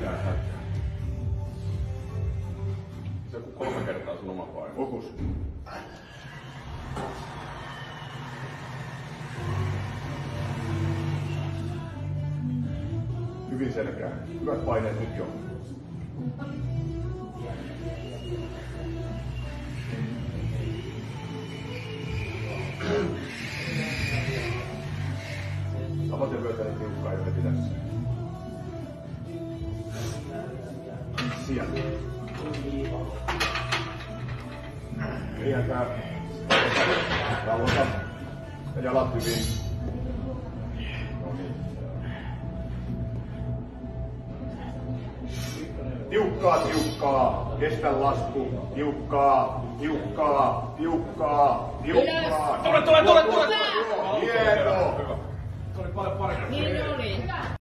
mitään hätää. Se on 3 kertaa sun oma paino. Fokus. Hyvin selkään. Hyvät paineet nyt jo. Samaten vyötäinen tiukkaa jo heti tässä. Sieltä. Rientää. Rauhoita. Ja jalat hyvin. No niin. Tiukkaa, tiukkaa. Kestä lasku. Tiukkaa, tiukkaa, tiukkaa, tiukkaa. Tule! Hienoa. Tuli paljon paremmin.